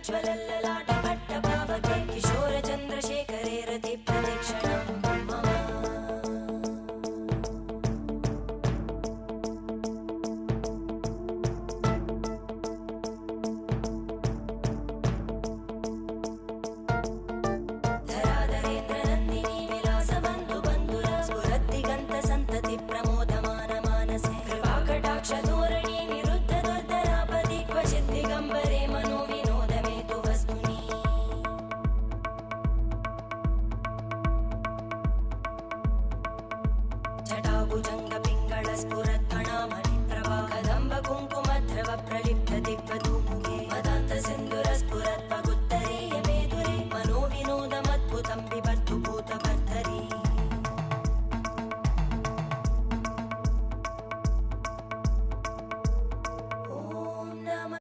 ज्वलल्ललाटपट्टपावके किशोरचन्द्रशेखरे रतिप्रतिक्षणं मम धराधरेन्द्रनन्दिनी विलासबन्धुबन्धुरा स्फुरद्दिगन्तसन्तति प्रमोदमानमानसे कृपाकटाक्षधोरणी निरुद्धदुर्धरापदि क्वचिद्दिगम्बरे मनोविनोदमेतु वस्तुनि जटाभुजङ्गपिङ्गळस्फुरत्फणामणिप्रभा कदम्बकुङ्कुमद्रव प्रलिप्त दिग्वत्